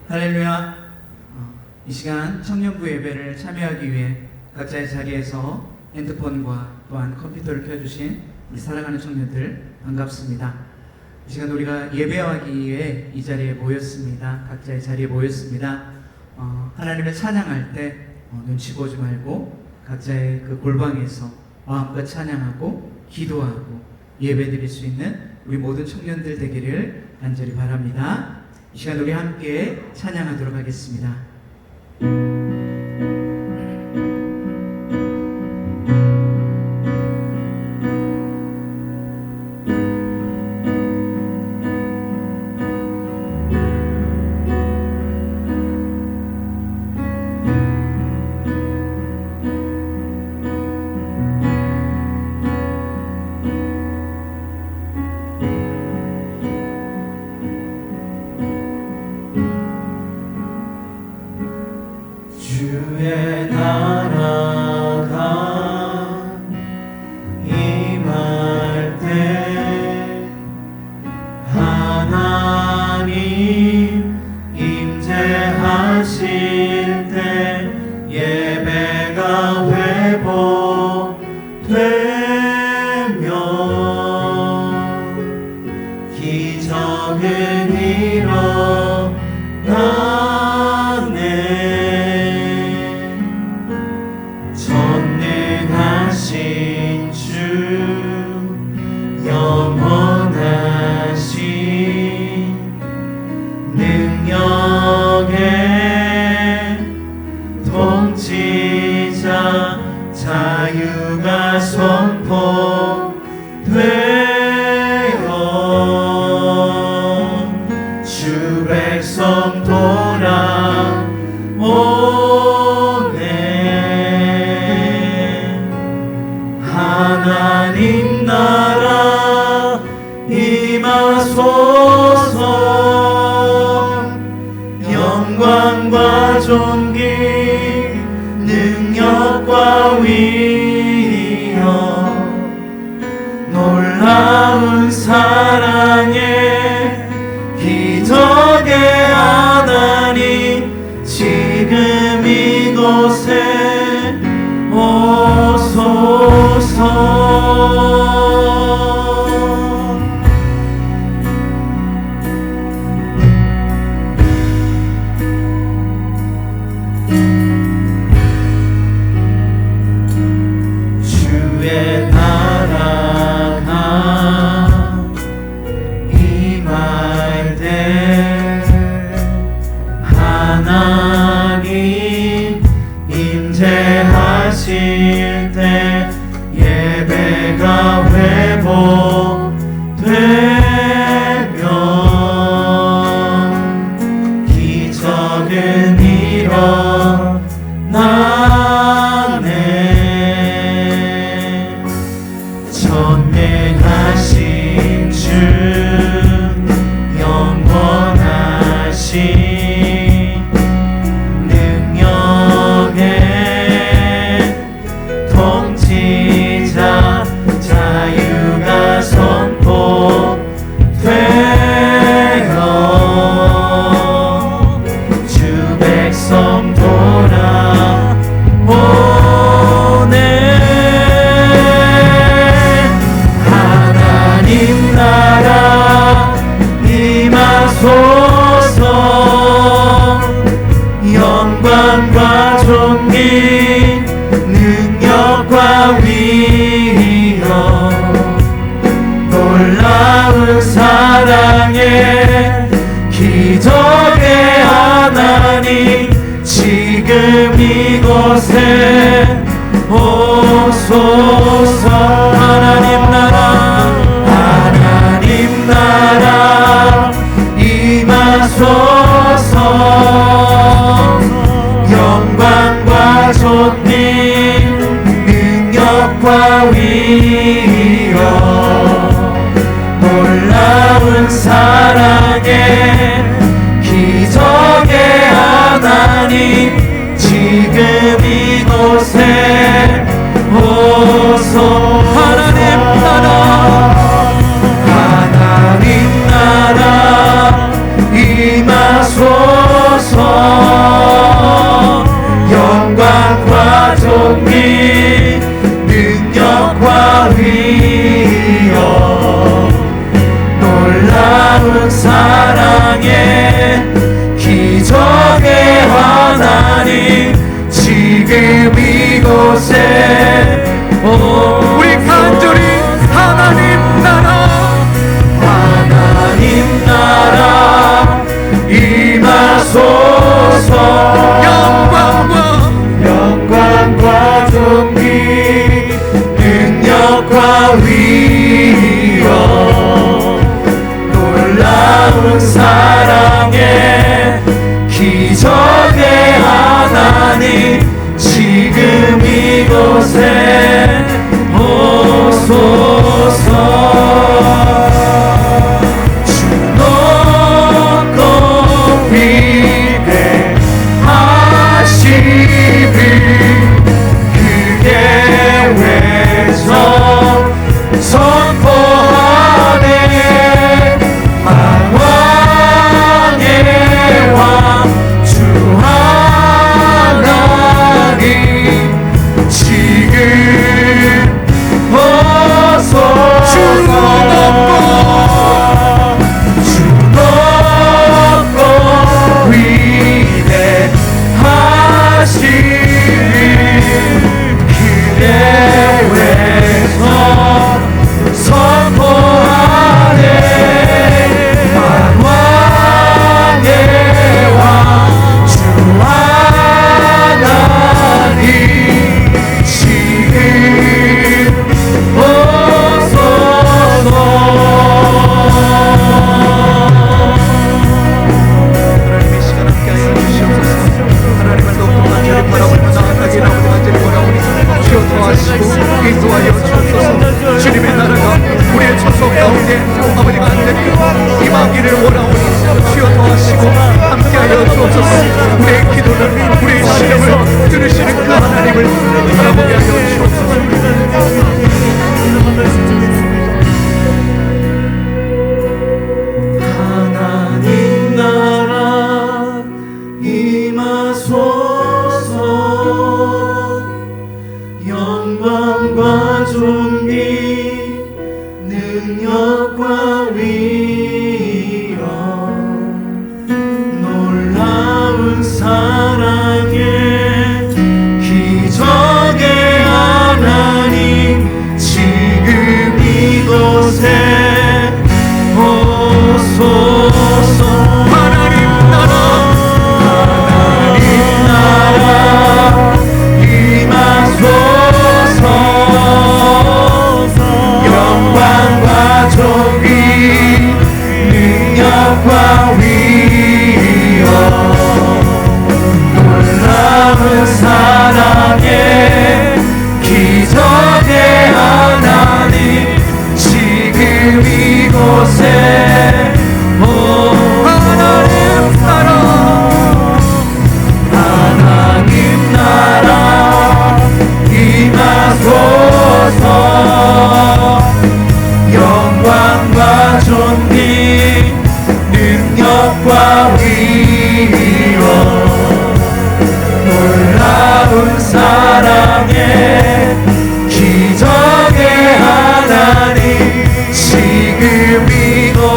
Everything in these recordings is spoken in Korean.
할렐루야. 이 시간 청년부 예배를 참여하기 위해 각자의 자리에서 핸드폰과 또한 컴퓨터를 켜주신 우리 사랑하는 청년들 반갑습니다. 이 시간 우리가 예배하기 위해 이 자리에 모였습니다. 각자의 자리에 모였습니다. 하나님을 찬양할 때 눈치 보지 말고 각자의 그 골방에서 마음껏 찬양하고 기도하고 예배드릴 수 있는 우리 모든 청년들 되기를 간절히 바랍니다. 이 시간 우리 함께 찬양하도록 하겠습니다. 주의 나라가 임할 때 하나님 임재하실 때 예배가 회복되며 기적은 일어나네. 전능하신 주 영원하신 능력의 통치자 자유가 선포되어 주 백성 돌아오네. 하나님 나라 임하소서. 영광과 존귀 능력과 위엄 놀라운 사랑의 기적의 하나님 지금 이곳에 오소서. 주의 나라가 임할 때 하나님 임재하실 때 예배가 회복되며 기적은 일어나네. 전능하신 주 영원하신 능력의 통치자 자유가 선포되어 주 백성 돌아오네. 하나님 나라 임하소서. 영광과 존귀 능력과 위엄 놀라운 사랑의 기적의 하나님 지금 이곳에 오소서. 하나님 나라 임하소서. 영광과 존귀 능력과 위엄 놀라운 사랑의 기적의 하나님 지금 이곳에 오소. 하나님 나라 임하소서.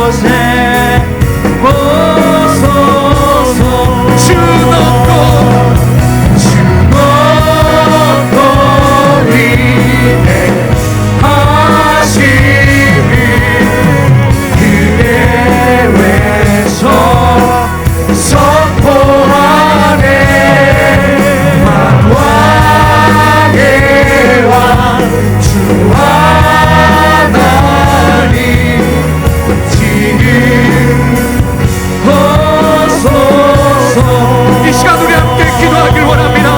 이곳에 오소서. 주 높고 위대하시니 그대 외쳐 선포하네. 만왕의 왕 주 하나님 지금 오소서. 이 시간 우리 함께 기도하길 원합니다.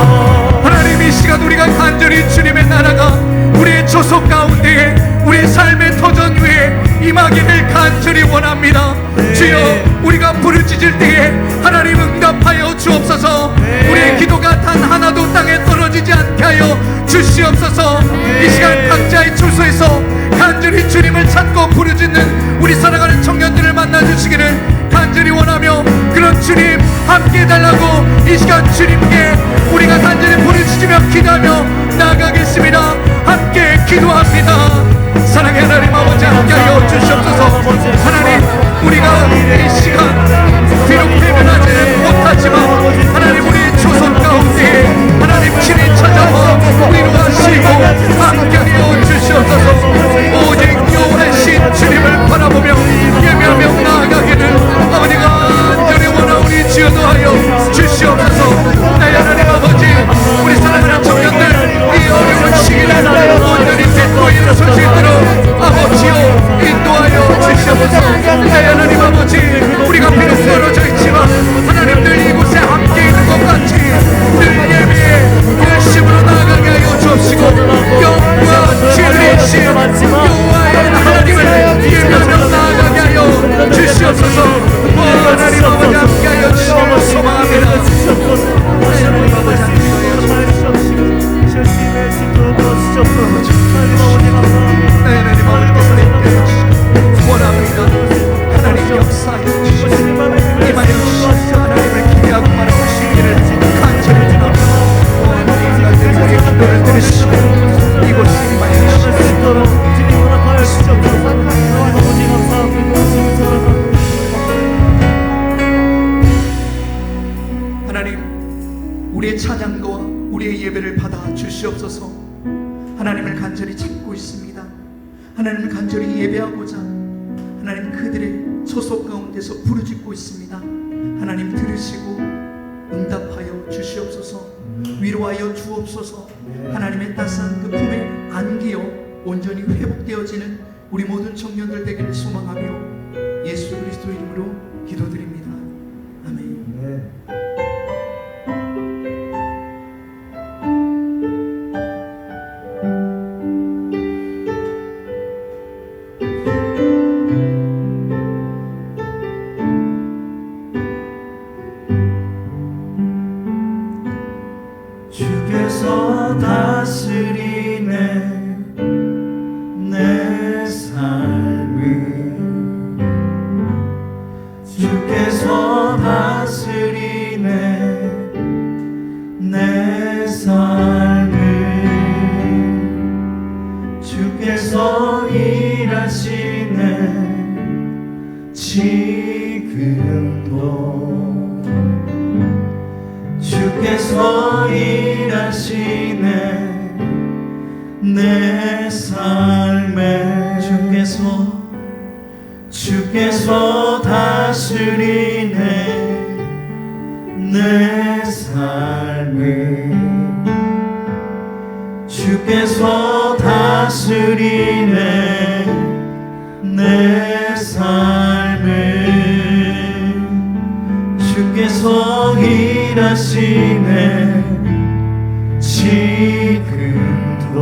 하나님, 이 시간 우리가 간절히 주님의 나라가 우리의 조속 가운데에 우리의 삶의 터전 위에 임하기를 간절히 원합니다. 주여, 우리가 부르짖을 때에 하나님 응답하여 주옵소서. 우리의 기도가 단 하나도 땅에 떨어지지 않게 하여 주시옵소서. 이 시간 각자의处所에서 간절히 주님을 찾고 부르짖는 우리 사랑하는 청년들을 만나주시기를 간절히 원하며, 그런 주님 함께 해달라고 이 시간 주님께 우리가 간절히 부르짖으며 기도하며 나아가겠습니다. 함께 기도합니다. 사랑의 하나님 아버지, 함께하여 주시옵소서. 하나님, 우리가 이 시간 비록 대면하지 못하지만 하나님, 우리 조선 가운데 하나님 친히 찾아와 우리로 하시고 함께하여 주시옵소서. 오직 여호와신 주님을 바라보며 예배하며 나아가기를 아버지가 간절히 원하오니 주여도 하여 주시옵소서. 나의 하나님 아버지, 우리 사랑하는 청년들 이 어려운 시기를 온전히 뱉고 일어설 수 있도록 아버지여 인도하여 주시옵소서. 나의 하나님 아버지, 우리가 비록 떨어져 있지만 하나님 늘 이곳에 함께 있는 것 같이 늘 예배에 열심으로 나아가게 하여 주옵시고, 영과 진리이신 여호와의 하나님을 예배하며 나아가게 하여 주시옵소서. 하나님 아버지, 함께 하여 주시기를 소망합니다. 하나님 아버지, 하나님 아버지께서 원합니다. 하나님 역사하여 주시고 임하여 주시고 하나님을 기대하고 바라보시기를 간절히 원합니다. 인간들 우리의 기도를 들으시고 이곳에 임하여 주시고 하나님, 우리의 찬양과 우리의 예배를 받아 주시옵소서. 하나님을 간절히 찾고 있습니다. 하나님을 간절히 예배하고자 하나님 그들의 소속 가운데서 부르짖고 있습니다. 하나님 들으시고 응답하여 주시옵소서. 위로하여 주옵소서. 하나님의 따스한 그 품에 안기어 온전히 회복되어지는 우리 모든 청년들 되기를 소망하며 예수 그리스도 이름으로 기도드립니다. 아멘. 주께서 다스리네 내 삶을. 주께서 다스리네 내 삶을. 주께서 일하시네 지금도. 주께서 일하시네 내 삶에. 주께서 다스리네 내 삶을. 주께서 다스리네 내 삶을. 주께서 일하시네 지금도.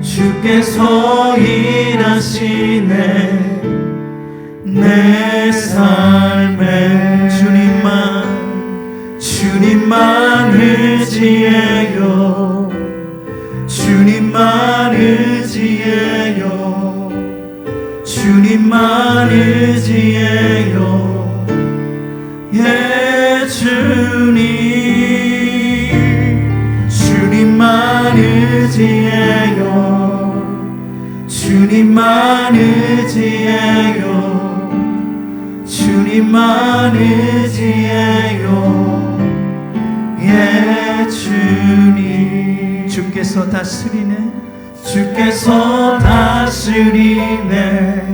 주께서 일하시네 내 삶에. 주님만 의지해요. 주님만 의지해요. 주님만 의지해요. 예, 주님만 의지해요. 주님 주님만 의지해요. 주님만 의지해요. 예 주님. 주께서 다스리네 주께서 다스리네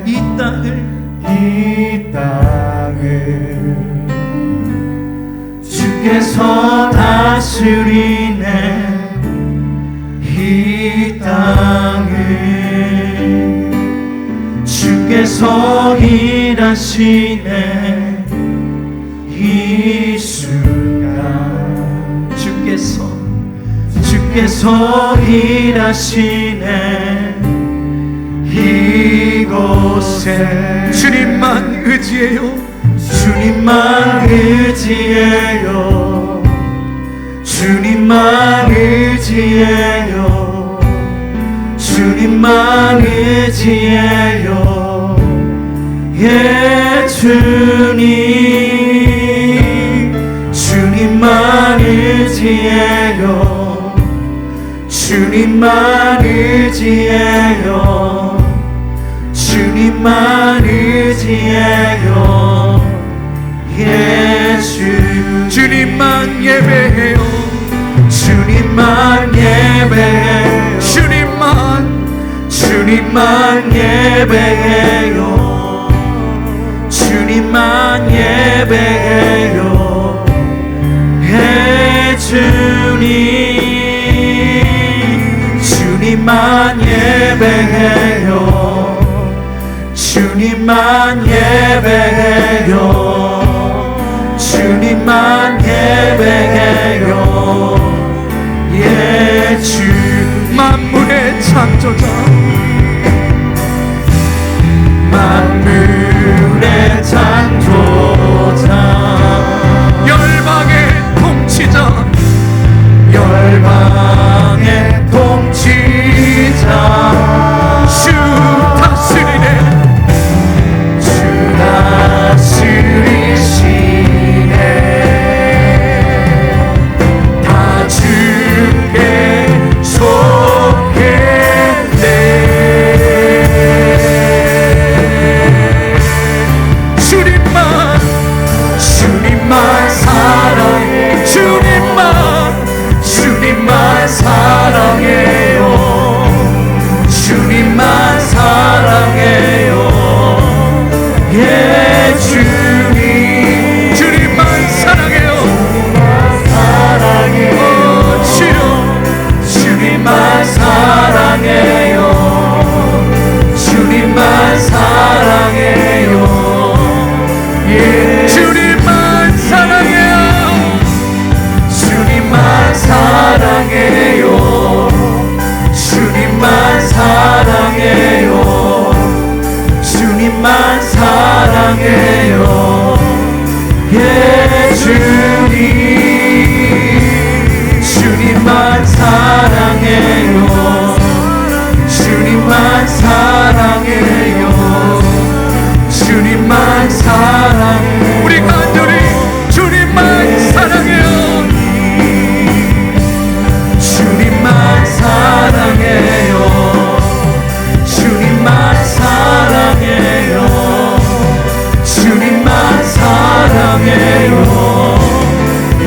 이 땅을 주께서 다스리네 이 땅을. 주께서 일하시네 이 순간. 주께서 일하시네 이곳에. 주님만 의지해요. 주님만 의지해요. 주님만 의지해요. 주님만 의지해요. 예 주님. 주님만 의지해요. 주님만 의지해요. 주님만 의지해요. 예수. 주님만 예배해요. 주님만 예배해요. 주님만 예배해요. 주님만 예배해요. 예 주님. 주님만 예배해요. 주님만 예배해요. 주님만 예배해요. 예 주. 만물의 창조자, 만물의 창조자, 열방의 통치자, 열방의 통치자, 주 다스리네. 주 다스리시네. 다 주께 속했네. 주님만 사랑해. 주님만 사랑해요. 주님만 사랑해요. 예 주님. 주님만 사랑해요. 사랑해요. 주여, 주님만 사랑해요. 주님만 사랑해요. 예 주님만 사랑해요. 주님만 사랑해요. 주님만 사랑해요. 주님만 사랑해요. 예 주님. 주님만 사랑해요. 주님만 사랑해요. 주님만 사랑해요. 우리 간절히 주님만 사랑해요. 주님만 사랑해요. 주님만 사랑해요. 주님만 사랑해요. 예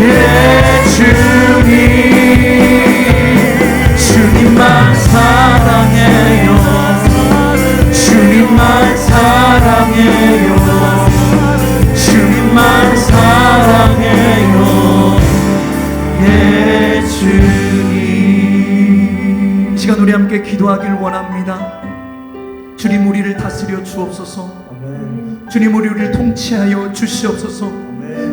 주님. 주님만 사랑해요. 주님만 사랑해요. 주님만 사랑해요. 예 주님. 이 시간 우리 함께 기도하길 원합니다. 주님 우리를 다스려 주옵소서. 주님 우리를 통치하여 주시옵소서.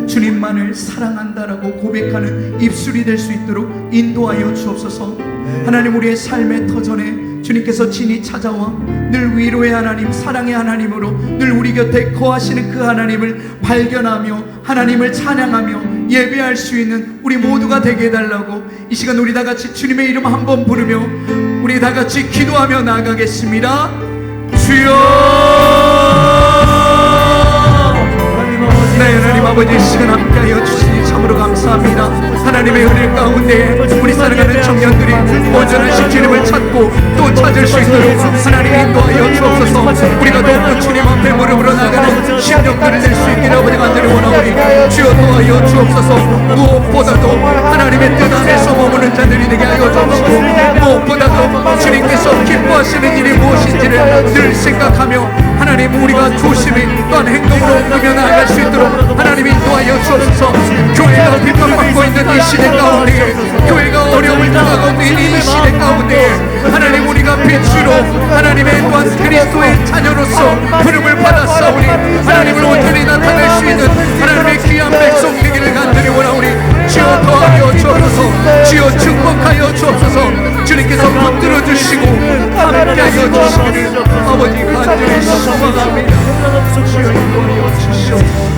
주님만을 사랑한다라고 고백하는 입술이 될 수 있도록 인도하여 주옵소서. 하나님 우리의 삶의 터전에 주님께서 친히 찾아와 늘 위로의 하나님, 사랑의 하나님으로 늘 우리 곁에 거하시는 그 하나님을 발견하며 하나님을 찬양하며 예배할 수 있는 우리 모두가 되게 해달라고 이 시간 우리 다 같이 주님의 이름 한번 부르며 우리 다 같이 기도하며 나아가겠습니다. 주여. 네, 하나님 아버지, 이 시간 함께하여 주시니 참으로 감사합니다. 감사합니다. 하나님의 은혜 가운데 우리 사랑하는 청년들이 온전하신 주님을 찾고 또 찾을 수 있도록 하나님 인도하여 주옵소서. 우리가 더욱더 주님 앞에 무릎으로 나가는 심령들을 낼 수 있기를 아버지 간절히 원하오니 주여 도하여 주옵소서. 무엇보다도 하나님의 뜻 안에서 머무는 자들이 되게 하여 주옵시고, 무엇보다도 주님께서 기뻐하시는 일이 무엇인지를 늘 생각하며 하나님 우리가 조심히 또한 행동으로 옮기며 나아갈 수 있도록 하나님 인도하여 주옵소서. 교회가 비판받고 있는 이 시대 가운데, 교회가 어려움을 당하고 있는 이 시대 가운데 하나님 우리가 빛으로 하나님의 또한 그리스도의 자녀로서 부름을 받았사오니 하나님을 온전히 나타낼 수 있는 하나님의 귀한 백성 되기를 간절히 원하오니 주여 도하여 주옵소서. 주여 축복하여 주옵소서. 주님께서 붙들어 주시고 함께하여 주시기를 아버지 간절히 소망합니다. 주여 인도하여 주시옵소서.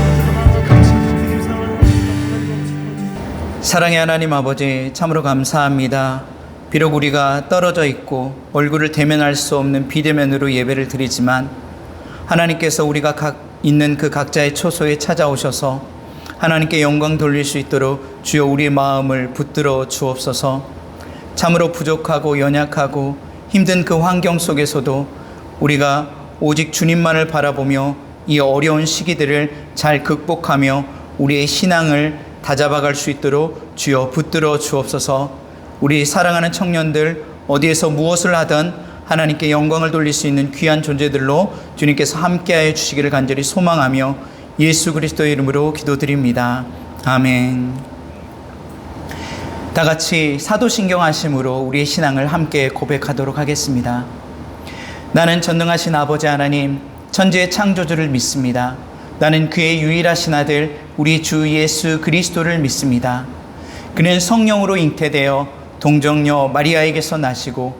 사랑의 하나님 아버지, 참으로 감사합니다. 비록 우리가 떨어져 있고 얼굴을 대면할 수 없는 비대면으로 예배를 드리지만 하나님께서 우리가 있는 그 각자의 초소에 찾아오셔서 하나님께 영광 돌릴 수 있도록 주여 우리의 마음을 붙들어 주옵소서. 참으로 부족하고 연약하고 힘든 그 환경 속에서도 우리가 오직 주님만을 바라보며 이 어려운 시기들을 잘 극복하며 우리의 신앙을 다잡아갈 수 있도록 주여 붙들어 주옵소서. 우리 사랑하는 청년들 어디에서 무엇을 하든 하나님께 영광을 돌릴 수 있는 귀한 존재들로 주님께서 함께하여 주시기를 간절히 소망하며 예수 그리스도의 이름으로 기도드립니다. 아멘. 다 같이 사도신경 하심으로 우리의 신앙을 함께 고백하도록 하겠습니다. 나는 전능하신 아버지 하나님, 천지의 창조주를 믿습니다. 나는 그의 유일하신 아들 우리 주 예수 그리스도를 믿습니다. 그는 성령으로 잉태되어 동정녀 마리아에게서 나시고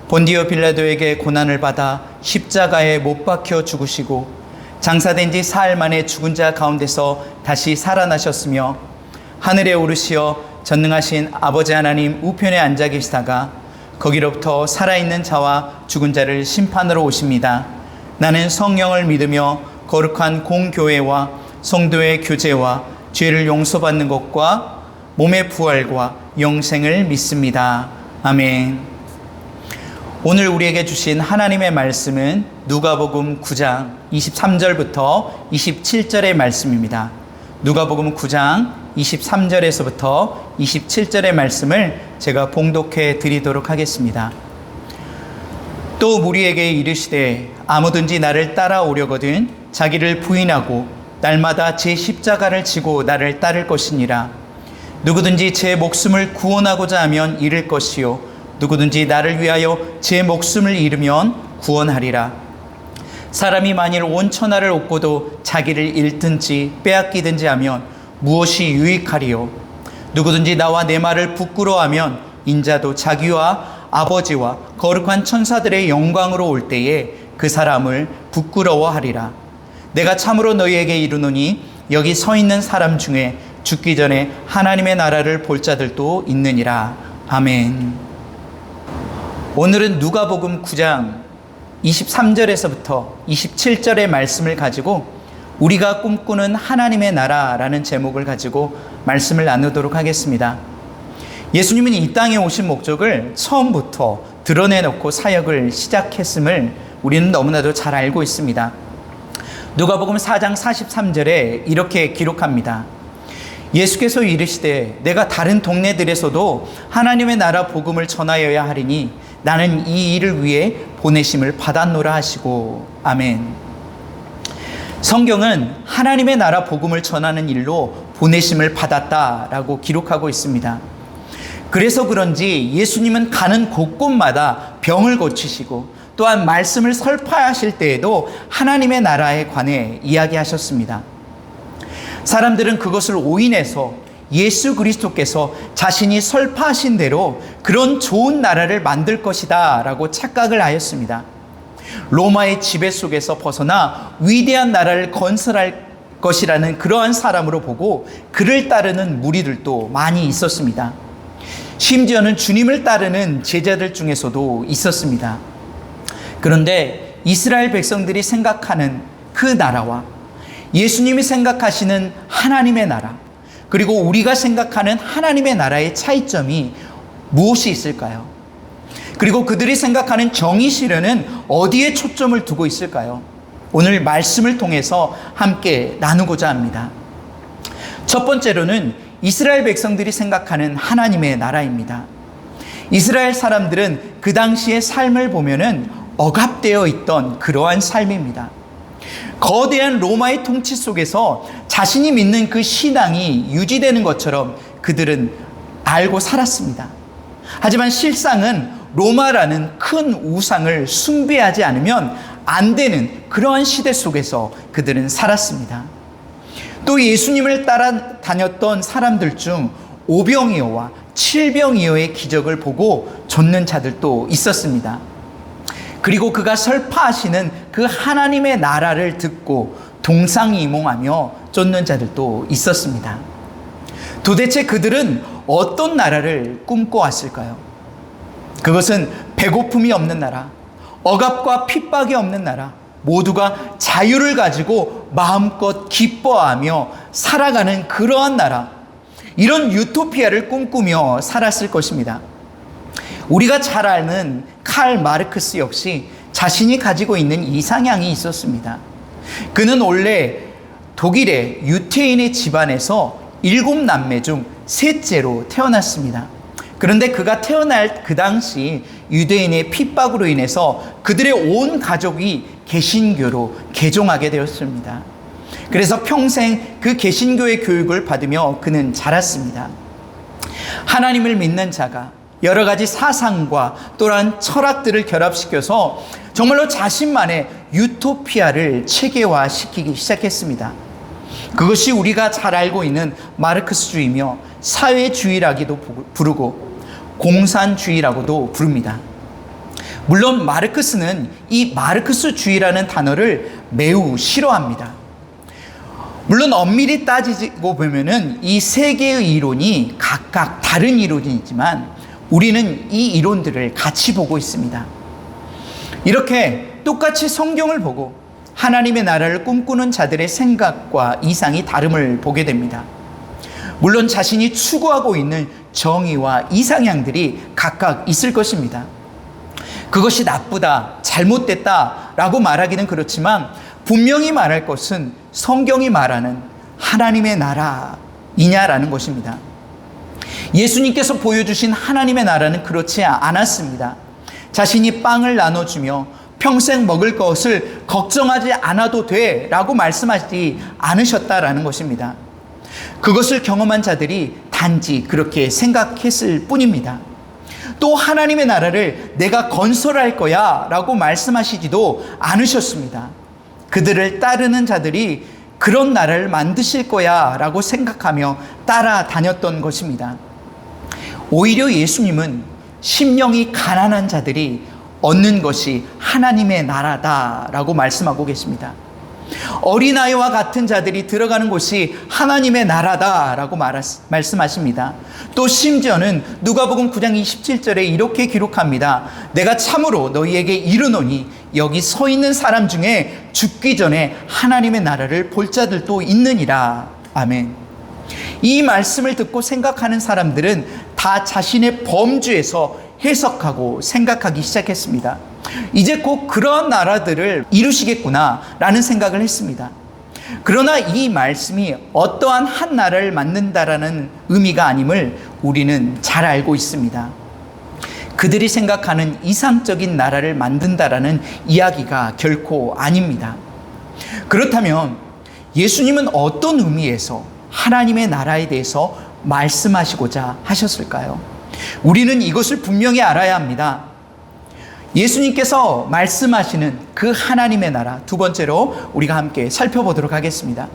본디오 빌라도에게 고난을 받아 십자가에 못 박혀 죽으시고 장사된 지 사흘 만에 죽은 자 가운데서 다시 살아나셨으며 하늘에 오르시어 전능하신 아버지 하나님 우편에 앉아 계시다가 거기로부터 살아있는 자와 죽은 자를 심판으로 오십니다. 나는 성령을 믿으며 거룩한 공교회와 성도의 교제와 죄를 용서받는 것과 몸의 부활과 영생을 믿습니다. 아멘. 오늘 우리에게 주신 하나님의 말씀은 누가복음 9장 23절부터 27절의 말씀입니다. 누가복음 9장 23절에서부터 27절의 말씀을 제가 봉독해 드리도록 하겠습니다. 또 무리에게 이르시되 아무든지 나를 따라오려거든 자기를 부인하고 날마다 제 십자가를 지고 나를 따를 것이니라. 누구든지 제 목숨을 구원하고자 하면 잃을 것이요 누구든지 나를 위하여 제 목숨을 잃으면 구원하리라. 사람이 만일 온 천하를 얻고도 자기를 잃든지 빼앗기든지 하면 무엇이 유익하리요? 누구든지 나와 내 말을 부끄러워하면 인자도 자기와 아버지와 거룩한 천사들의 영광으로 올 때에 그 사람을 부끄러워하리라. 내가 참으로 너희에게 이르노니 여기 서 있는 사람 중에 죽기 전에 하나님의 나라를 볼 자들도 있느니라. 아멘. 오늘은 누가복음 9장 23절에서부터 27절의 말씀을 가지고 우리가 꿈꾸는 하나님의 나라라는 제목을 가지고 말씀을 나누도록 하겠습니다. 예수님은 이 땅에 오신 목적을 처음부터 드러내놓고 사역을 시작했음을 우리는 너무나도 잘 알고 있습니다. 누가복음 4장 43절에 이렇게 기록합니다. 예수께서 이르시되 내가 다른 동네들에서도 하나님의 나라 복음을 전하여야 하리니 나는 이 일을 위해 보내심을 받았노라 하시고. 아멘. 성경은 하나님의 나라 복음을 전하는 일로 보내심을 받았다라고 기록하고 있습니다. 그래서 그런지 예수님은 가는 곳곳마다 병을 고치시고 또한 말씀을 설파하실 때에도 하나님의 나라에 관해 이야기하셨습니다. 사람들은 그것을 오인해서 예수 그리스도께서 자신이 설파하신 대로 그런 좋은 나라를 만들 것이다 라고 착각을 하였습니다. 로마의 지배 속에서 벗어나 위대한 나라를 건설할 것이라는 그러한 사람으로 보고 그를 따르는 무리들도 많이 있었습니다. 심지어는 주님을 따르는 제자들 중에서도 있었습니다. 그런데 이스라엘 백성들이 생각하는 그 나라와 예수님이 생각하시는 하나님의 나라, 그리고 우리가 생각하는 하나님의 나라의 차이점이 무엇이 있을까요? 그리고 그들이 생각하는 정의 실현은 어디에 초점을 두고 있을까요? 오늘 말씀을 통해서 함께 나누고자 합니다. 첫 번째로는 이스라엘 백성들이 생각하는 하나님의 나라입니다. 이스라엘 사람들은 그 당시의 삶을 보면은 억압되어 있던 그러한 삶입니다. 거대한 로마의 통치 속에서 자신이 믿는 그 신앙이 유지되는 것처럼 그들은 알고 살았습니다. 하지만 실상은 로마라는 큰 우상을 숭배하지 않으면 안 되는 그러한 시대 속에서 그들은 살았습니다. 또 예수님을 따라다녔던 사람들 중 오병이어와 칠병이어의 기적을 보고 좇는 자들도 있었습니다. 그리고 그가 설파하시는 그 하나님의 나라를 듣고 동상이몽하며 쫓는 자들도 있었습니다. 도대체 그들은 어떤 나라를 꿈꿔왔을까요? 그것은 배고픔이 없는 나라, 억압과 핍박이 없는 나라, 모두가 자유를 가지고 마음껏 기뻐하며 살아가는 그러한 나라, 이런 유토피아를 꿈꾸며 살았을 것입니다. 우리가 잘 아는 칼 마르크스 역시 자신이 가지고 있는 이상향이 있었습니다. 그는 원래 독일의 유태인의 집안에서 7남매 중 셋째로 태어났습니다. 그런데 그가 태어날 그 당시 유대인의 핍박으로 인해서 그들의 온 가족이 개신교로 개종하게 되었습니다. 그래서 평생 그 개신교의 교육을 받으며 그는 자랐습니다. 하나님을 믿는 자가 여러 가지 사상과 또한 철학들을 결합시켜서 정말로 자신만의 유토피아를 체계화시키기 시작했습니다. 그것이 우리가 잘 알고 있는 마르크스주의며 사회주의라기도 부르고 공산주의라고도 부릅니다. 물론 마르크스는 이 마르크스주의라는 단어를 매우 싫어합니다. 물론 엄밀히 따지고 보면은 이 세 개의 이론이 각각 다른 이론이지만 우리는 이 이론들을 같이 보고 있습니다. 이렇게 똑같이 성경을 보고 하나님의 나라를 꿈꾸는 자들의 생각과 이상이 다름을 보게 됩니다. 물론 자신이 추구하고 있는 정의와 이상향들이 각각 있을 것입니다. 그것이 나쁘다, 잘못됐다 라고 말하기는 그렇지만 분명히 말할 것은 성경이 말하는 하나님의 나라이냐라는 것입니다. 예수님께서 보여주신 하나님의 나라는 그렇지 않았습니다. 자신이 빵을 나눠주며 평생 먹을 것을 걱정하지 않아도 돼 라고 말씀하지 않으셨다라는 것입니다. 그것을 경험한 자들이 단지 그렇게 생각했을 뿐입니다. 또 하나님의 나라를 내가 건설할 거야 라고 말씀하시지도 않으셨습니다. 그들을 따르는 자들이 그런 나라를 만드실 거야 라고 생각하며 따라다녔던 것입니다. 오히려 예수님은 심령이 가난한 자들이 얻는 것이 하나님의 나라다라고 말씀하고 계십니다. 어린아이와 같은 자들이 들어가는 곳이 하나님의 나라다라고 말씀하십니다. 또 심지어는 누가복음 9장 27절에 이렇게 기록합니다. 내가 참으로 너희에게 이르노니 여기 서 있는 사람 중에 죽기 전에 하나님의 나라를 볼 자들도 있느니라. 아멘. 이 말씀을 듣고 생각하는 사람들은 다 자신의 범주에서 해석하고 생각하기 시작했습니다. 이제 곧 그런 나라들을 이루시겠구나 라는 생각을 했습니다. 그러나 이 말씀이 어떠한 한 나라를 만든다라는 의미가 아님을 우리는 잘 알고 있습니다. 그들이 생각하는 이상적인 나라를 만든다라는 이야기가 결코 아닙니다. 그렇다면 예수님은 어떤 의미에서 하나님의 나라에 대해서 말씀하시고자 하셨을까요? 우리는 이것을 분명히 알아야 합니다. 예수님께서 말씀하시는 그 하나님의 나라, 두 번째로 우리가 함께 살펴보도록 하겠습니다.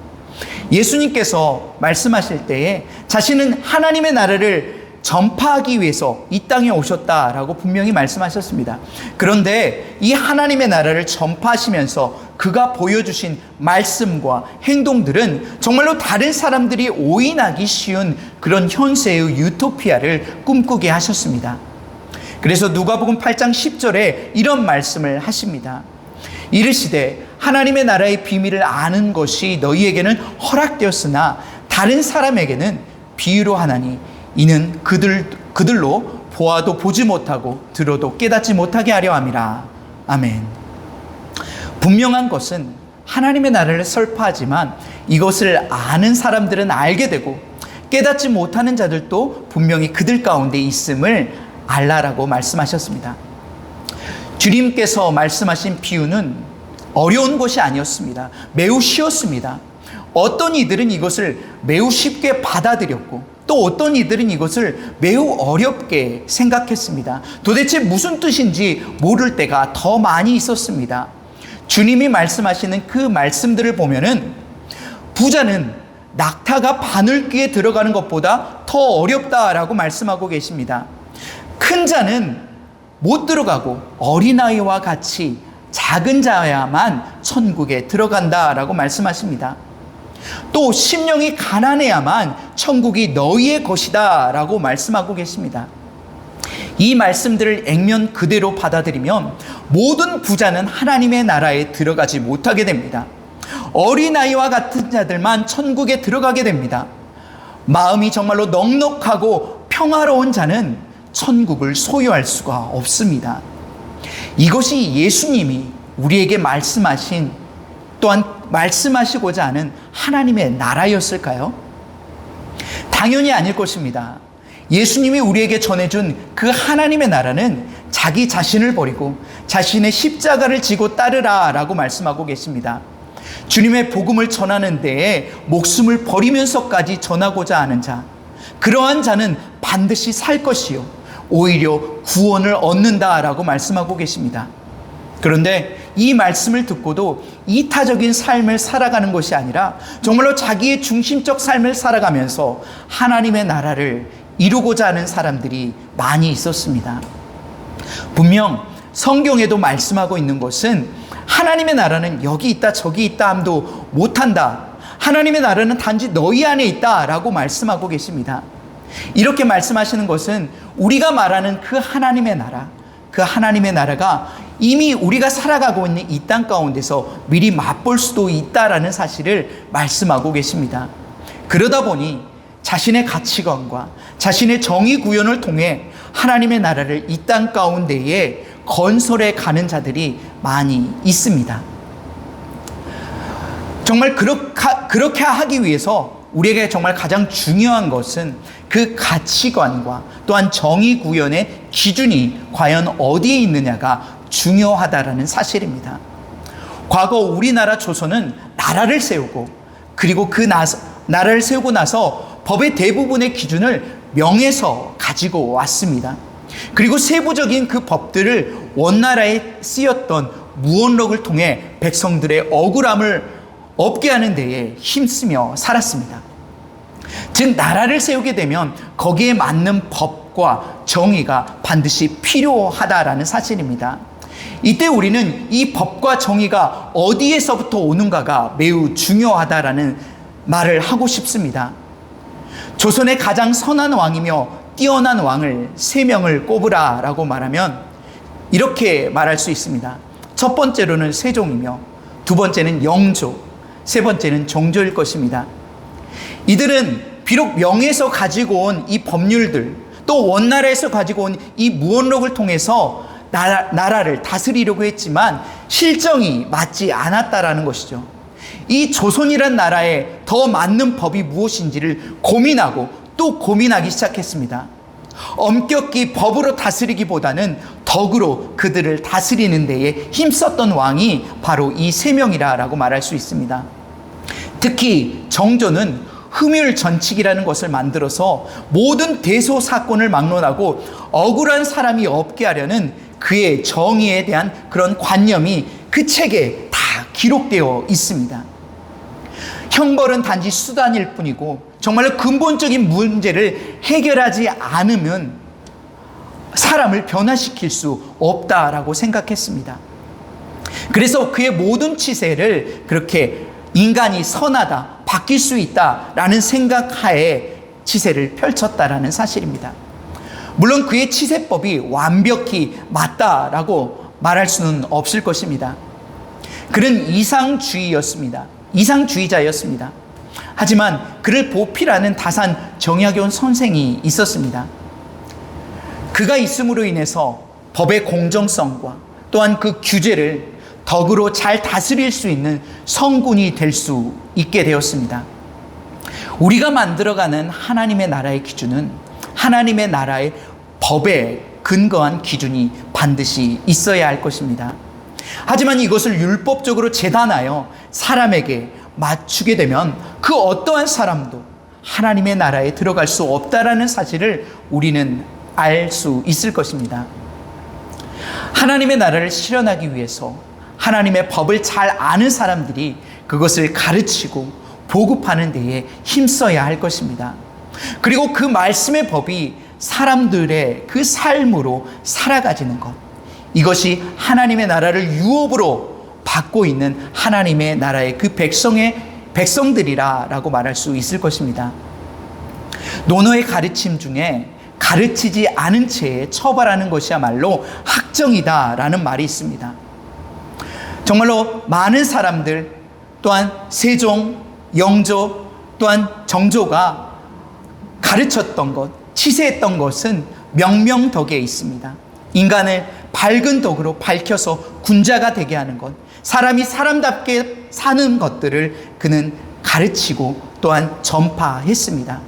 예수님께서 말씀하실 때에 자신은 하나님의 나라를 전파하기 위해서 이 땅에 오셨다라고 분명히 말씀하셨습니다. 그런데 이 하나님의 나라를 전파하시면서 그가 보여주신 말씀과 행동들은 정말로 다른 사람들이 오인하기 쉬운 그런 현세의 유토피아를 꿈꾸게 하셨습니다. 그래서 누가복음 8장 10절에 이런 말씀을 하십니다. 이르시되 하나님의 나라의 비밀을 아는 것이 너희에게는 허락되었으나 다른 사람에게는 비유로 하나니 이는 그들로 보아도 보지 못하고 들어도 깨닫지 못하게 하려 함이라. 아멘. 분명한 것은 하나님의 나라를 설파하지만 이것을 아는 사람들은 알게 되고 깨닫지 못하는 자들도 분명히 그들 가운데 있음을 알라라고 말씀하셨습니다. 주님께서 말씀하신 비유는 어려운 것이 아니었습니다. 매우 쉬웠습니다. 어떤 이들은 이것을 매우 쉽게 받아들였고 또 어떤 이들은 이것을 매우 어렵게 생각했습니다. 도대체 무슨 뜻인지 모를 때가 더 많이 있었습니다. 주님이 말씀하시는 그 말씀들을 보면은 부자는 낙타가 바늘귀에 들어가는 것보다 더 어렵다라고 말씀하고 계십니다. 큰 자는 못 들어가고 어린아이와 같이 작은 자야만 천국에 들어간다라고 말씀하십니다. 또 심령이 가난해야만 천국이 너희의 것이다 라고 말씀하고 계십니다. 이 말씀들을 액면 그대로 받아들이면 모든 부자는 하나님의 나라에 들어가지 못하게 됩니다. 어린아이와 같은 자들만 천국에 들어가게 됩니다. 마음이 정말로 넉넉하고 평화로운 자는 천국을 소유할 수가 없습니다. 이것이 예수님이 우리에게 말씀하신 또한 말씀하시고자 하는 하나님의 나라였을까요? 당연히 아닐 것입니다. 예수님이 우리에게 전해준 그 하나님의 나라는 자기 자신을 버리고 자신의 십자가를 지고 따르라 라고 말씀하고 계십니다. 주님의 복음을 전하는 데에 목숨을 버리면서까지 전하고자 하는 자, 그러한 자는 반드시 살 것이요 오히려 구원을 얻는다라고 말씀하고 계십니다. 그런데 이 말씀을 듣고도 이타적인 삶을 살아가는 것이 아니라 정말로 자기의 중심적 삶을 살아가면서 하나님의 나라를 이루고자 하는 사람들이 많이 있었습니다. 분명 성경에도 말씀하고 있는 것은 하나님의 나라는 여기 있다 저기 있다 함도 못한다. 하나님의 나라는 단지 너희 안에 있다 라고 말씀하고 계십니다. 이렇게 말씀하시는 것은 우리가 말하는 그 하나님의 나라, 그 하나님의 나라가 이미 우리가 살아가고 있는 이 땅 가운데서 미리 맛볼 수도 있다라는 사실을 말씀하고 계십니다. 그러다 보니 자신의 가치관과 자신의 정의 구현을 통해 하나님의 나라를 이 땅 가운데에 건설해 가는 자들이 많이 있습니다. 정말 그렇게 하기 위해서 우리에게 정말 가장 중요한 것은 그 가치관과 또한 정의 구현의 기준이 과연 어디에 있느냐가 중요하다라는 사실입니다. 과거 우리나라 조선은 나라를 세우고 그리고 그 나라를 세우고 나서 법의 대부분의 기준을 명에서 가지고 왔습니다. 그리고 세부적인 그 법들을 원나라에 쓰였던 무언록을 통해 백성들의 억울함을 없게 하는 데에 힘쓰며 살았습니다. 즉 나라를 세우게 되면 거기에 맞는 법과 정의가 반드시 필요하다라는 사실입니다. 이때 우리는 이 법과 정의가 어디에서부터 오는가가 매우 중요하다라는 말을 하고 싶습니다. 조선의 가장 선한 왕이며 뛰어난 왕을 3명을 꼽으라 라고 말하면 이렇게 말할 수 있습니다. 첫 번째로는 세종이며 두 번째는 영조, 세 번째는 정조일 것입니다. 이들은 비록 명에서 가지고 온 이 법률들 또 원나라에서 가지고 온 이 무언록을 통해서 나라를 다스리려고 했지만 실정이 맞지 않았다라는 것이죠. 이 조선이란 나라에 더 맞는 법이 무엇인지를 고민하고 또 고민하기 시작했습니다. 엄격히 법으로 다스리기보다는 덕으로 그들을 다스리는 데에 힘썼던 왕이 바로 이 3명이라고 말할 수 있습니다. 특히 정조는 흠율전칙이라는 것을 만들어서 모든 대소사건을 막론하고 억울한 사람이 없게 하려는 그의 정의에 대한 그런 관념이 그 책에 다 기록되어 있습니다. 형벌은 단지 수단일 뿐이고 정말로 근본적인 문제를 해결하지 않으면 사람을 변화시킬 수 없다라고 생각했습니다. 그래서 그의 모든 치세를 그렇게 인간이 선하다, 바뀔 수 있다라는 생각하에 치세를 펼쳤다라는 사실입니다. 물론 그의 치세법이 완벽히 맞다라고 말할 수는 없을 것입니다. 그는 이상주의자였습니다. 하지만 그를 보필하는 다산 정약용 선생이 있었습니다. 그가 있음으로 인해서 법의 공정성과 또한 그 규제를 덕으로 잘 다스릴 수 있는 성군이 될 수 있게 되었습니다. 우리가 만들어가는 하나님의 나라의 기준은 하나님의 나라의 법에 근거한 기준이 반드시 있어야 할 것입니다. 하지만 이것을 율법적으로 재단하여 사람에게 맞추게 되면 그 어떠한 사람도 하나님의 나라에 들어갈 수 없다라는 사실을 우리는 알 수 있을 것입니다. 하나님의 나라를 실현하기 위해서 하나님의 법을 잘 아는 사람들이 그것을 가르치고 보급하는 데에 힘써야 할 것입니다. 그리고 그 말씀의 법이 사람들의 그 삶으로 살아가지는 것, 이것이 하나님의 나라를 유업으로 받고 있는 하나님의 나라의 그 백성들이라고 말할 수 있을 것입니다. 논어의 가르침 중에 가르치지 않은 채 처벌하는 것이야말로 학정이다라는 말이 있습니다. 정말로 많은 사람들, 또한 세종, 영조, 또한 정조가 가르쳤던 것, 치세했던 것은 명명덕에 있습니다. 인간을 밝은 덕으로 밝혀서 군자가 되게 하는 것, 사람이 사람답게 사는 것들을 그는 가르치고 또한 전파했습니다.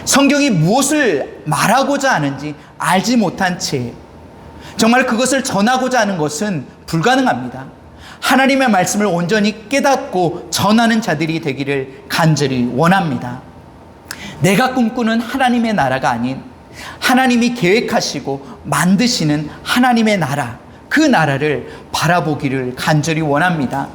성경이 무엇을 말하고자 하는지 알지 못한 채 정말 그것을 전하고자 하는 것은 불가능합니다. 하나님의 말씀을 온전히 깨닫고 전하는 자들이 되기를 간절히 원합니다. 내가 꿈꾸는 하나님의 나라가 아닌 하나님이 계획하시고 만드시는 하나님의 나라, 그 나라를 바라보기를 간절히 원합니다.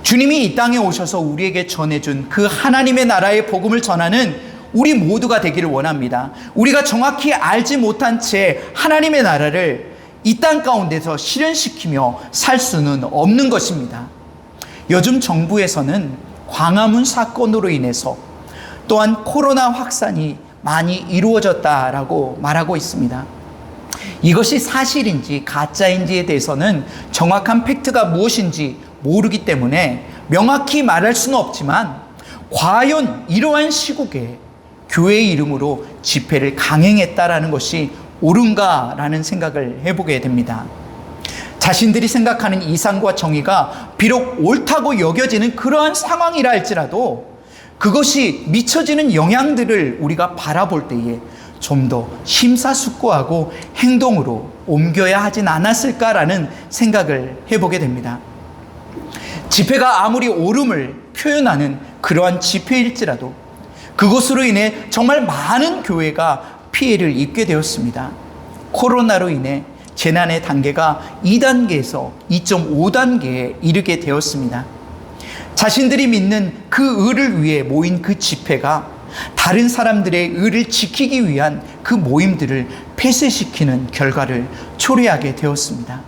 주님이 이 땅에 오셔서 우리에게 전해준 그 하나님의 나라의 복음을 전하는 우리 모두가 되기를 원합니다. 우리가 정확히 알지 못한 채 하나님의 나라를 이 땅 가운데서 실현시키며 살 수는 없는 것입니다. 요즘 정부에서는 광화문 사건으로 인해서 또한 코로나 확산이 많이 이루어졌다라고 말하고 있습니다. 이것이 사실인지 가짜인지에 대해서는 정확한 팩트가 무엇인지 모르기 때문에 명확히 말할 수는 없지만, 과연 이러한 시국에 교회의 이름으로 집회를 강행했다라는 것이 옳은가라는 생각을 해보게 됩니다. 자신들이 생각하는 이상과 정의가 비록 옳다고 여겨지는 그러한 상황이라 할지라도 그것이 미쳐지는 영향들을 우리가 바라볼 때에 좀 더 심사숙고하고 행동으로 옮겨야 하진 않았을까라는 생각을 해보게 됩니다. 집회가 아무리 옳음을 표현하는 그러한 집회일지라도 그것으로 인해 정말 많은 교회가 피해를 입게 되었습니다. 코로나로 인해 재난의 단계가 2단계에서 2.5단계에 이르게 되었습니다. 자신들이 믿는 그 의를 위해 모인 그 집회가 다른 사람들의 의를 지키기 위한 그 모임들을 폐쇄시키는 결과를 초래하게 되었습니다.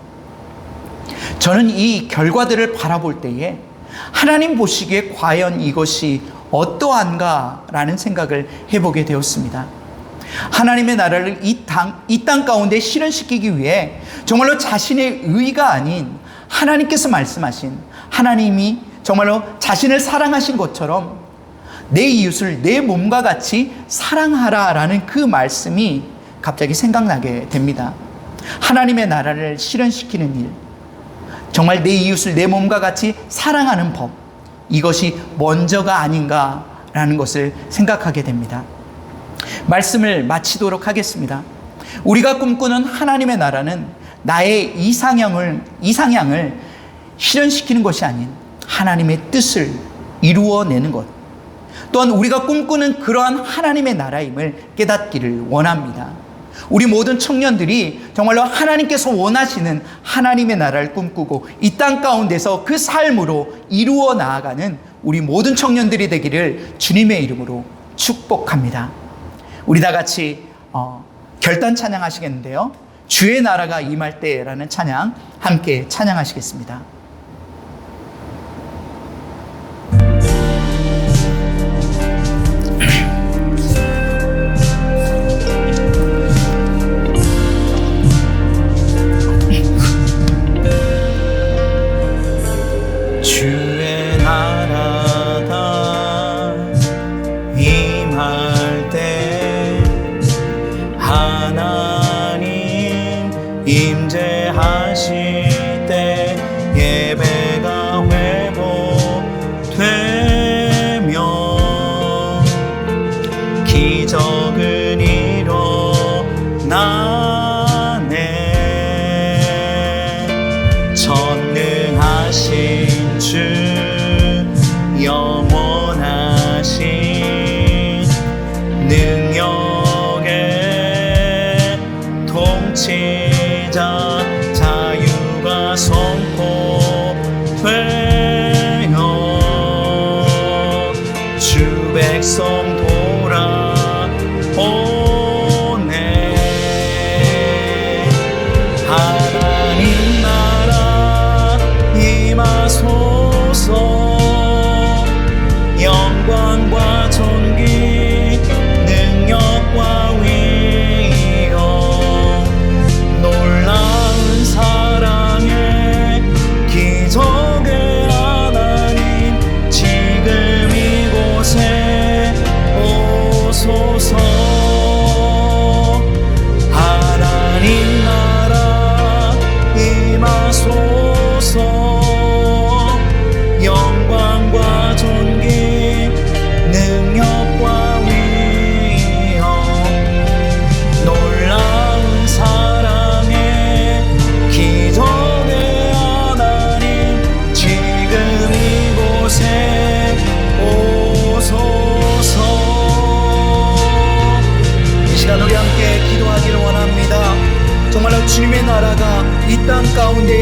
저는 이 결과들을 바라볼 때에 하나님 보시기에 과연 이것이 어떠한가라는 생각을 해보게 되었습니다. 하나님의 나라를 이 땅 가운데 실현시키기 위해 정말로 자신의 의가 아닌 하나님께서 말씀하신, 하나님이 정말로 자신을 사랑하신 것처럼 내 이웃을 내 몸과 같이 사랑하라라는 그 말씀이 갑자기 생각나게 됩니다. 하나님의 나라를 실현시키는 일, 정말 내 이웃을 내 몸과 같이 사랑하는 법, 이것이 먼저가 아닌가라는 것을 생각하게 됩니다. 말씀을 마치도록 하겠습니다. 우리가 꿈꾸는 하나님의 나라는 나의 이상향을 실현시키는 것이 아닌 하나님의 뜻을 이루어내는 것, 또한 우리가 꿈꾸는 그러한 하나님의 나라임을 깨닫기를 원합니다. 우리 모든 청년들이 정말로 하나님께서 원하시는 하나님의 나라를 꿈꾸고 이 땅 가운데서 그 삶으로 이루어 나아가는 우리 모든 청년들이 되기를 주님의 이름으로 축복합니다. 우리 다 같이 결단 찬양하시겠는데요. 주의 나라가 임할 때라는 찬양 함께 찬양하시겠습니다. 주의 나라가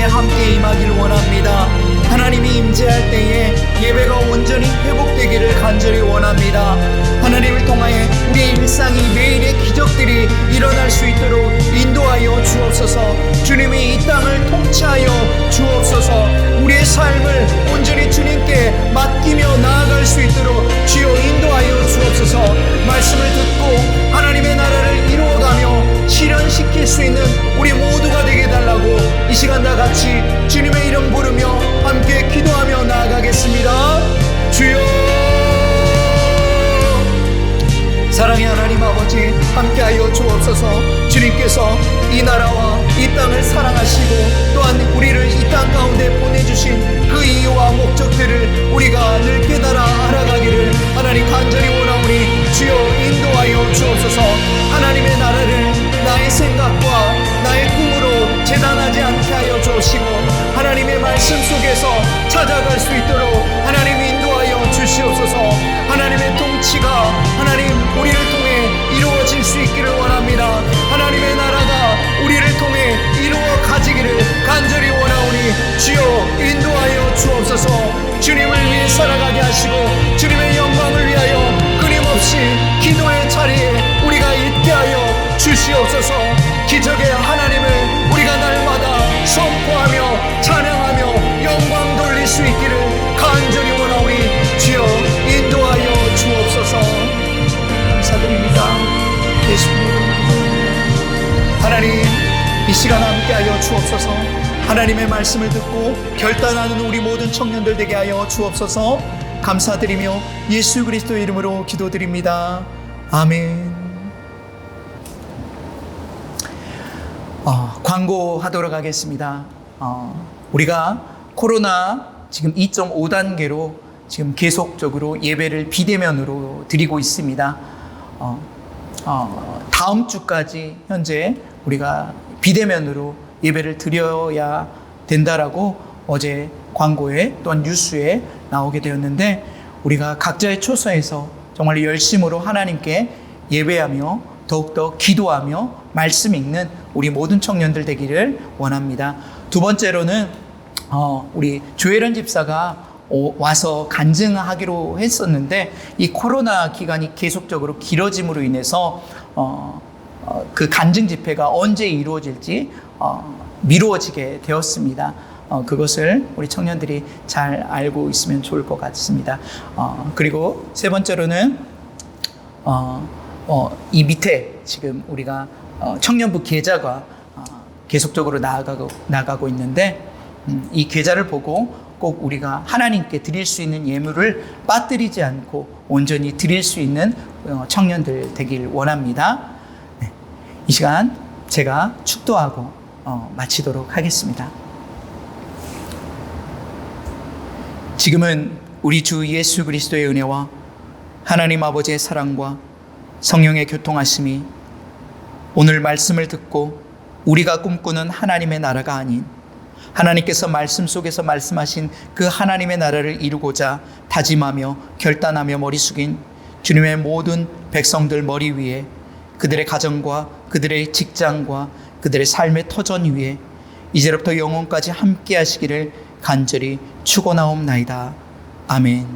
함께 임하기를 원합니다. 하나님이 임재할 때에 예배가 온전히 회복되기를 간절히 원합니다. 하나님을 통하여 우리의 일상이 매일의 기적들이 일어날 수 있도록 인도하여 주옵소서. 주님이 이 땅을 통치하여 주옵소서. 우리의 삶을 온전히 주님께 맡기며 나아갈 수 있도록 주여 인도하여 주옵소서. 말씀을 듣고 하나님의 나라를 이루어가며 실현시킬 수 있는 우리 모두가 되게 해달라고 이 시간 다 같이 주님의 이름 부르며 함께 기도하며 나아가겠습니다. 주여, 사랑의 하나님 아버지, 함께하여 주옵소서. 주님께서 이 나라와 이 땅을 사랑하시고 또한 우리를 이 땅 가운데 보내주신 그 이유와 목적들을 우리가 늘 깨달아 알아가기를 하나님 간절히 원하오니 주여 인도하여 주옵소서. 하나님의 나라를 나의 생각과 나의 꿈으로 재단하지 않게 하여 주시고 하나님의 말씀 속에서 찾아갈 수 있도록 하나님 인도하여 주시옵소서. 하나님의 통치가 하나님 우리를 통해 이루어질 수 있기를 원합니다. 하나님의 나라가 우리를 통해 이루어 가지기를 간절히 원하오니 주여 인도하여 주옵소서. 주님을 위해 살아가게 하시고 주님의 영광을 위하여 끊임없이 기도의 자리에 우리가 있게 하여 주시옵소서. 기적의 하나님을 우리가 날마다 선포하며 찬양하며 영광 돌릴 수 있기를 간절히 원하오니 주여 인도하여 주옵소서. 감사드립니다. 예수님. 하나님, 이 시간 함께하여 주옵소서. 하나님의 말씀을 듣고 결단하는 우리 모든 청년들 되게 하여 주옵소서. 감사드리며 예수 그리스도의 이름으로 기도드립니다. 아멘. 광고하도록 하겠습니다. 우리가 코로나 지금 2.5단계로 지금 계속적으로 예배를 비대면으로 드리고 있습니다. 다음 주까지 현재 우리가 비대면으로 예배를 드려야 된다라고 어제 광고에 또한 뉴스에 나오게 되었는데 우리가 각자의 초소에서 정말 열심으로 하나님께 예배하며 더욱더 기도하며 말씀 읽는 우리 모든 청년들 되기를 원합니다. 두 번째로는 우리 조혜련 집사가 와서 간증하기로 했었는데 이 코로나 기간이 계속적으로 길어짐으로 인해서 그 간증 집회가 언제 이루어질지 미루어지게 되었습니다. 그것을 우리 청년들이 잘 알고 있으면 좋을 것 같습니다. 그리고 세 번째로는 이 밑에 지금 우리가 청년부 계좌가 계속적으로 나가고 있는데 이 계좌를 보고 꼭 우리가 하나님께 드릴 수 있는 예물을 빠뜨리지 않고 온전히 드릴 수 있는 청년들 되길 원합니다. 네, 이 시간 제가 축도하고 마치도록 하겠습니다. 지금은 우리 주 예수 그리스도의 은혜와 하나님 아버지의 사랑과 성령의 교통하심이 오늘 말씀을 듣고 우리가 꿈꾸는 하나님의 나라가 아닌 하나님께서 말씀 속에서 말씀하신 그 하나님의 나라를 이루고자 다짐하며 결단하며 머리 숙인 주님의 모든 백성들 머리 위에 그들의 가정과 그들의 직장과 그들의 삶의 터전 위에 이제로부터 영원까지 함께 하시기를 간절히 축원하옵나이다. 아멘.